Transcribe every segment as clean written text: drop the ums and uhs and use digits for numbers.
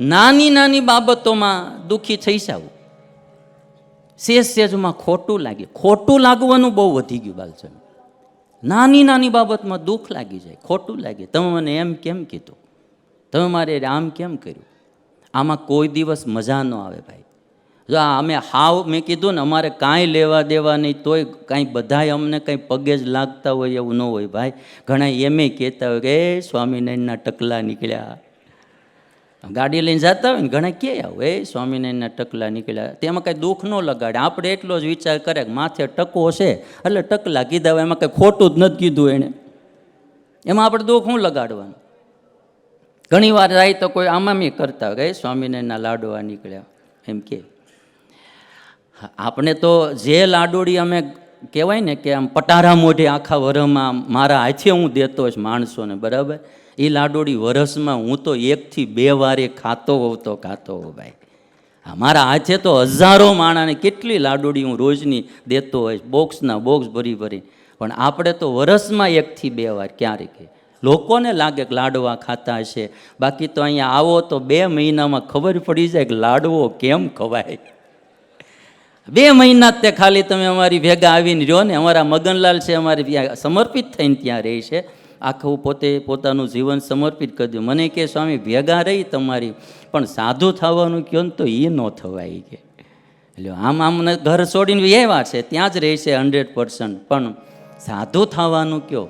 નાની નાની બાબતોમાં દુઃખી થઈ જાવ, સેજમાં ખોટું લાગે. ખોટું લાગવાનું બહુ વધી ગયું બાલચંદ. નાની નાની બાબતમાં દુઃખ લાગી જાય, ખોટું લાગે. તમે મને એમ કેમ કીધું, તમે મારે આમ કેમ કર્યું, આમાં કોઈ દિવસ મજા ન આવે ભાઈ. જો અમે હાવ મેં કીધું ને, અમારે કાંઈ લેવા દેવા નહીં, તોય કાંઈ બધાય અમને કંઈ પગે જ લાગતા હોય એવું ન હોય ભાઈ. ઘણા એમે કહેતા હોય કે એ સ્વામિનારાયણના ટકલા નીકળ્યા. ગાડી લઈને જતા હોય ને ઘણા કહે આવું એ સ્વામિનારાયણના ટકલા નીકળ્યા. તેમાં કાંઈ દુઃખ ન લગાડે. આપણે એટલો જ વિચાર કરે કે માથે ટકો છે એટલે ટકલા કીધા હોય, એમાં કંઈ ખોટું જ નથી કીધું એણે, એમાં આપણે દુઃખ શું લગાડવાનું. ઘણી વાર જાય તો કોઈ આમાં મેં કરતા હોય કે સ્વામિનારાયણના લાડવા નીકળ્યા એમ કે. આપણે તો જે લાડોડી અમે કહેવાય ને કે આમ પટારા મોઢે આખા વરસમાં મારા હાથે હું દેતો હોઈશ માણસોને, બરાબર, એ લાડોડી વરસમાં હું તો 1 થી 2 વારે ખાતો હોઉં ભાઈ. મારા હાથે તો હજારો માણાને કેટલી લાડોડી હું રોજની દેતો હોઈશ, બોક્સના બોક્સ ભરી ભરી. પણ આપણે તો વરસમાં 1 થી 2 વાર ક્યારેક. લોકોને લાગે કે લાડવા ખાતા હશે, બાકી તો અહીંયા આવો તો 2 મહિનામાં ખબર પડી જાય કે લાડવો કેમ ખવાય. 2 મહિના તે ખાલી તમે અમારી ભેગા આવીને રહ્યો ને. અમારા મગનલાલ છે, અમારે ત્યાં સમર્પિત થઈને ત્યાં રહે છે, આખું પોતે પોતાનું જીવન સમર્પિત કરી દઉં. મને કે સ્વામી ભેગા રહી તમારી, પણ સાધુ થવાનું કહો ને તો એ ન થવાય કે. એટલે આમ ઘર છોડીને એવા છે, ત્યાં જ રહે છે 100%, પણ સાધુ થવાનું કહો.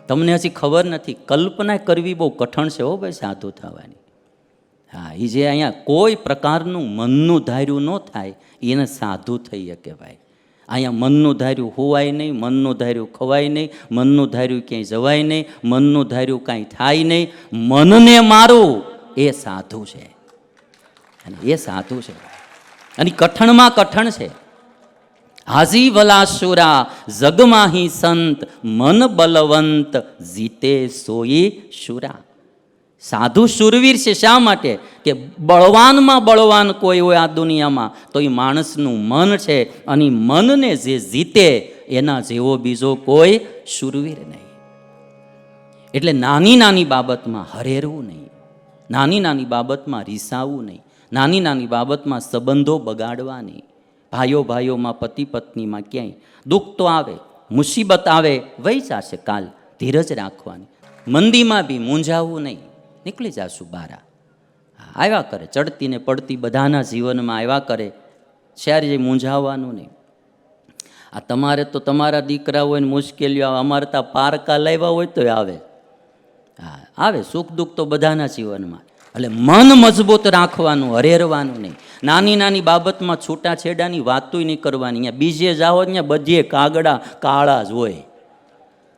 તમને હજી ખબર નથી, કલ્પના કરવી બહુ કઠણ છે હો ભાઈ સાધુ થવાની. હા, એ જે અહીંયા કોઈ પ્રકારનું મનનું ધાર્યું ન થાય એને સાધુ થઈ શકે ભાઈ. અહીંયા મનનું ધાર્યું હોવાય નહીં, મનનું ધાર્યું ખવાય નહીં, મનનું ધાર્યું ક્યાંય જવાય નહીં, મનનું ધાર્યું કાંઈ થાય નહીં. મનને મારું એ સાધુ છે, અને એ સાધુ છે અને કઠણમાં કઠણ છે. હાજી વલાશુરા જગમાહી સંત, મન બલવંત જીતે સોઈ શુરા. સાધુ શુરવીર છે. શા માટે? કે બળવાનમાં બળવાન કોઈ હોય આ દુનિયામાં તો એ માણસનું મન છે, અને મનને જે જીતે એના જેવો બીજો કોઈ શુરવીર નહીં. એટલે નાની નાની બાબતમાં હરેરવું નહીં, નાની નાની બાબતમાં રીસાવવું નહીં, નાની નાની બાબતમાં સંબંધો બગાડવા નહીં. ભાઈઓ ભાઈઓમાં, પતિ પત્નીમાં ક્યાંય દુઃખ તો આવે, મુસીબત આવે, વહી જશે કાલ, ધીરજ રાખવાની. મંદીમાં બી મૂંઝાવવું નહીં, નીકળી જશું બારા. આવ્યા કરે, ચડતી ને પડતી બધાના જીવનમાં આવ્યા કરે, શહેર જે મૂંઝાવવાનું નહીં. આ તમારે તો તમારા દીકરા હોય ને મુશ્કેલીઓ આવે, અમારે તો પારકા લાવ્યા હોય તો આવે. હા, આવે સુખ દુઃખ તો બધાના જીવનમાં. એટલે મન મજબૂત રાખવાનું, હરેરવાનું નહીં. નાની નાની બાબતમાં છૂટાછેડાની વાતોય નહીં કરવાની. અહીંયા બીજે જાઓ ત્યાં બધે કાગડા કાળા જ હોય.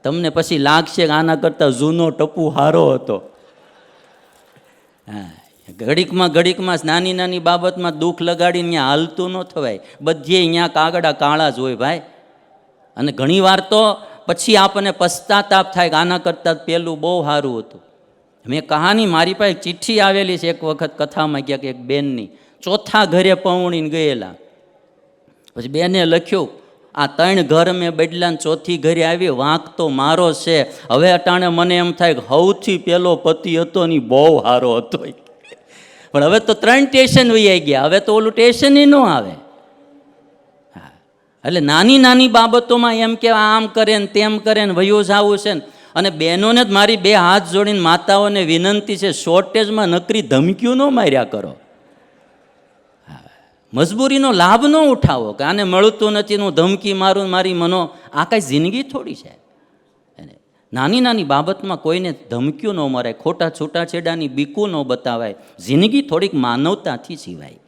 તમને પછી લાગશે કે આના કરતાં જૂનો ટપુ હારો હતો. હા, ઘડીકમાં નાની નાની બાબતમાં દુઃખ લગાડીને ત્યાં હાલતું ન થવાય. બધે અહીંયા કાગડા કાળા જ હોય ભાઈ. અને ઘણી વાર તો પછી આપણને પશ્ચાતાપ થાય કે આના કરતાં પેલું બહુ સારું હતું. મેં કહાની, મારી પાસે ચિઠ્ઠી આવેલી છે એક વખત કથામાં ક્યાંક એક બેનની, ચોથા ઘરે પૌણીને ગયેલા. પછી બેને લખ્યું, આ 3 ઘર મેં બદલા ને ચોથી ઘરે આવી, વાંક તો મારો છે. હવે અટાણે મને એમ થાય કે સૌથી પહેલો પતિ હતો ને બહુ સારો હતો, પણ હવે તો 3 સ્ટેશન વહી ગયા, હવે તો ઓલું સ્ટેશન ન આવે. હા, એટલે નાની નાની બાબતોમાં એમ કે આમ કરે ને તેમ કરે ને વયું જવું છે ને. અને બહેનોને જ મારી 2 હાથ જોડીને માતાઓને વિનંતી છે, શોર્ટેજમાં નકરી ધમકીઓ ન માર્યા કરો. મજબૂરીનો લાભ ન ઉઠાવો કે આને મળતું નથી, હું ધમકી મારું મારી મનો. આ કાંઈ જિંદગી થોડી છે. નાની નાની બાબતમાં કોઈને ધમકીઓ ન મરાય, ખોટા છૂટાછેડાની બીકું ન બતાવાય. જિંદગી થોડીક માનવતાથી જીવાય.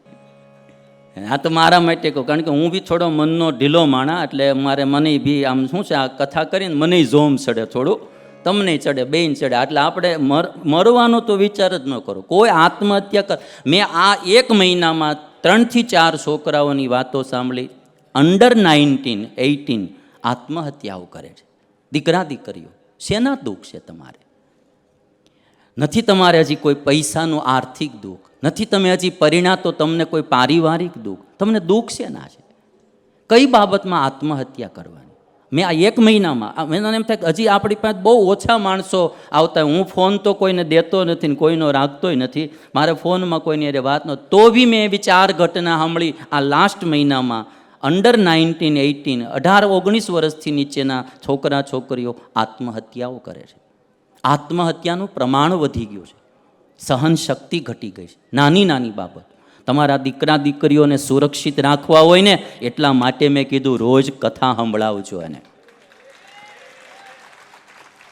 આ તો મારા માટે કહું, કારણ કે હું બી થોડો મનનો ઢીલો માણા, એટલે મને બી આમ શું છે, આ કથા કરીને મને જોમ ચડે, થોડું તમને ચડે, બેન ચડે. એટલે આપણે મરવાનો તો વિચાર જ ન કરો. કોઈ આત્મહત્યા કર. મેં આ 1 મહિનામાં 3 થી 4 છોકરાઓની વાતો સાંભળી. અંડર 19, 18 આત્મહત્યાઓ કરે છે. દીકરા દીકરીઓ. શેના દુઃખ છે તમારે? નથી તમારે હજી કોઈ પૈસાનું આર્થિક દુઃખ, નથી તમે હજી પરિણા તો તમને કોઈ પારિવારિક દુઃખ. તમને દુઃખ શેના છે? કઈ બાબતમાં આત્મહત્યા કરવાની? મેં આ 1 મહિનામાં મને એમ થાય કે હજી આપણી પાસે બહુ ઓછા માણસો આવતા હોય. હું ફોન તો કોઈને દેતો નથી ને કોઈનો રાખતોય નથી, મારે ફોનમાં કોઈની અરે વાત ન, તો બી મેં એવી 4 ઘટના સાંભળી આ લાસ્ટ મહિનામાં. અંડર 19, 18, 18, 19 વર્ષથી નીચેના છોકરા છોકરીઓ આત્મહત્યાઓ કરે છે. આત્મહત્યાનું પ્રમાણ વધી ગયું છે, સહન શક્તિ ઘટી ગઈ છે. નાની નાની બાબત. તમારા દીકરા દીકરીઓને સુરક્ષિત રાખવા હોય ને એટલા માટે મેં કીધું રોજ કથા સંભળાવજો એને.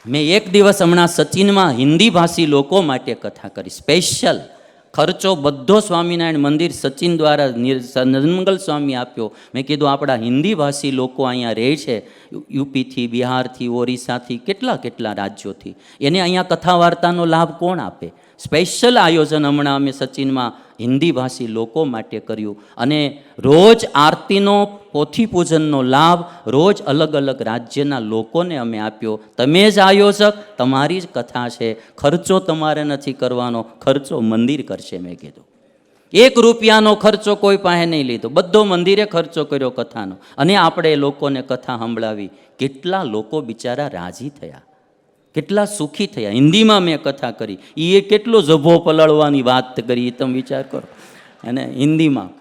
મેં એક દિવસ હમણાં સચિનમાં હિન્દી ભાષી લોકો માટે કથા કરી, સ્પેશિયલ. ખર્ચો બધો સ્વામિનારાયણ મંદિર સચિન દ્વારા નંદમંગલ સ્વામી આપ્યો. મેં કીધું આપણા હિન્દી ભાષી લોકો અહીંયા રહે છે, યુપીથી, બિહારથી, ઓરિસ્સાથી, કેટલા કેટલા રાજ્યોથી, એને અહીંયા કથા વાર્તાનો લાભ કોણ આપે? સ્પેશિયલ આયોજન હમણાં અમે સચિનમાં હિન્દી ભાષી લોકો માટે કર્યું. અને રોજ આરતીનો, પોથી પૂજનનો લાભ રોજ અલગ અલગ રાજ્યના લોકોને અમે આપ્યો. તમે જ આયોજક, તમારી જ કથા છે, ખર્ચો તમારે નથી કરવાનો, ખર્ચો મંદિર કરશે. મેં કીધું 1 રૂપિયાનો ખર્ચો કોઈ પાસે નહીં લીધો, બધો મંદિરે ખર્ચો કર્યો કથાનો. અને આપણે લોકોને કથા સંભળાવી. કેટલા લોકો બિચારા રાજી થયા, કેટલા સુખી થયા. હિન્દીમાં મેં કથા કરી, એ કેટલો ઝભ્ભો પલાળવાની વાત કરી, તમે વિચાર કરો. અને હિન્દીમાં,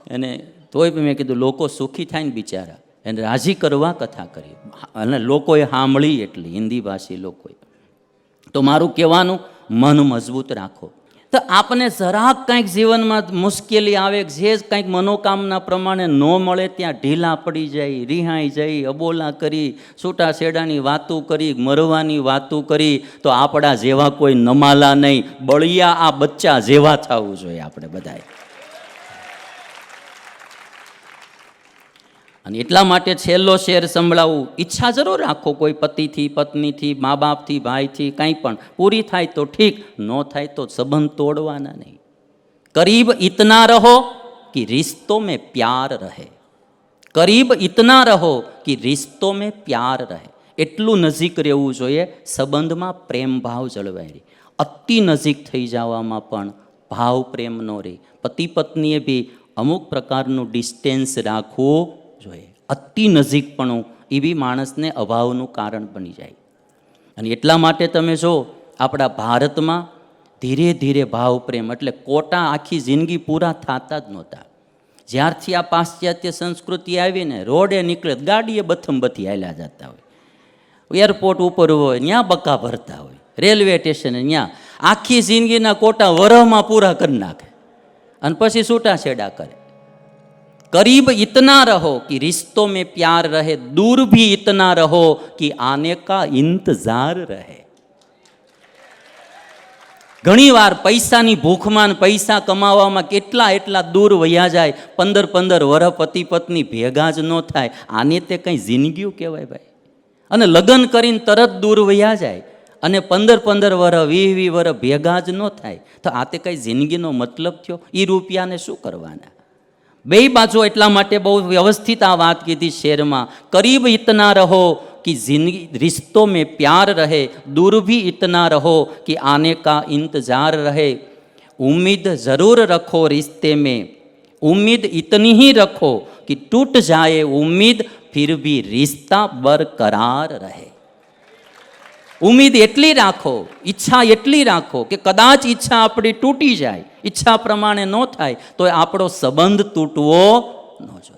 અને તોય મેં કીધું લોકો સુખી થાય ને બિચારા, એને રાજી કરવા કથા કરી. અને લોકોએ સાંભળી એટલી, હિન્દી ભાષી લોકોએ. તો મારું કહેવાનું, મન મજબૂત રાખો. તો આપને જરાક કંઈક જીવનમાં મુશ્કેલી આવે, જે કંઈક મનોકામના પ્રમાણે ન મળે ત્યાં ઢીલા પડી જાય, રિહાઈ જાય, અબોલા કરી, છૂટા છેડાની વાતું કરી, મરવાની વાતું કરી, તો આપણા જેવા કોઈ નમાલા નહીં, બળિયા આ બચ્ચા જેવા થવું જોઈએ આપણે બધાએ. અને એટલા માટે છેલ્લો શેર સંભળાવું. ઈચ્છા જરૂર રાખો, કોઈ પતિથી, પત્નીથી, મા બાપથી, ભાઈથી, કંઈ પણ પૂરી થાય તો ઠીક, ન થાય તો સંબંધ તોડવાના નહીં. કરીબ ઇતના રહો કે રિશ્તો મેં પ્યાર રહે. કરીબ ઇતના રહો કે રિશ્તો મેં પ્યાર રહે. એટલું નજીક રહેવું જોઈએ, સંબંધમાં પ્રેમ ભાવ જળવાઈ રહે. અતિ નજીક થઈ જવામાં પણ ભાવ પ્રેમ ન રહે. પતિ પત્નીએ બી અમુક પ્રકારનું ડિસ્ટન્સ રાખવું જોઈએ. અતિ નજીકપણું એ બી માણસને અભાવનું કારણ બની જાય. અને એટલા માટે તમે જો આપણા ભારતમાં ધીરે ધીરે ભાવ પ્રેમ, એટલે કોટા આખી જિંદગી પૂરા થતા જ નહોતા. જ્યારથી આ પાશ્ચાત્ય સંસ્કૃતિ આવીને રોડે નીકળે, ગાડીએ બથમબથી હાલ્યા જતા હોય, એરપોર્ટ ઉપર હોય ત્યાં બકા ભરતા હોય, રેલવે સ્ટેશને ત્યાં આખી જિંદગીના કોટા વરહમાં પૂરા કરી નાખે અને પછી છૂટાછેડા કરે. करीब इतना रहो कि रिश्तों में प्यार रहे, दूर भी इतना रहो कि आने का इंतजार रहे. ઘણી વાર પૈસાની ભૂખમાં, પૈસા કમાવામાં કેટલા એટલા દૂર વયા જાય, 15-15 વર્ષ પતિ પત્ની ભેગા જ ન થાય. આને તે કંઈ જિંદગીઓ કહેવાય ભાઈ? અને લગ્ન કરીને તરત દૂર વયા જાય અને 15-15 વર્ષ, 20-20 વર્ષ ભેગા જ ન થાય, તો આ તે કંઈ જિંદગીનો મતલબ થયો? એ રૂપિયાને શું કરવાના? બે બાજુ એટલા માટે બહુ વ્યવસ્થિત આ વાત કીધી શેરમાં. કરીબ ઇતના રહો कि जिंदगी रिश्तों में प्यार रहे, दूर भी इतना रहो कि आने का इंतजार रहे. उम्मीद ज़रूर रखो रिश्ते में, उम्मीद इतनी ही रखो कि टूट जाए उम्मीद फिर भी रिश्ता बरकरार रहे. ઉમ્મીદ એટલી રાખો, ઈચ્છા એટલી રાખો કે કદાચ ઈચ્છા આપણી તૂટી જાય, ઈચ્છા પ્રમાણે ન થાય તો આપણો સંબંધ તૂટવો ન જોઈએ.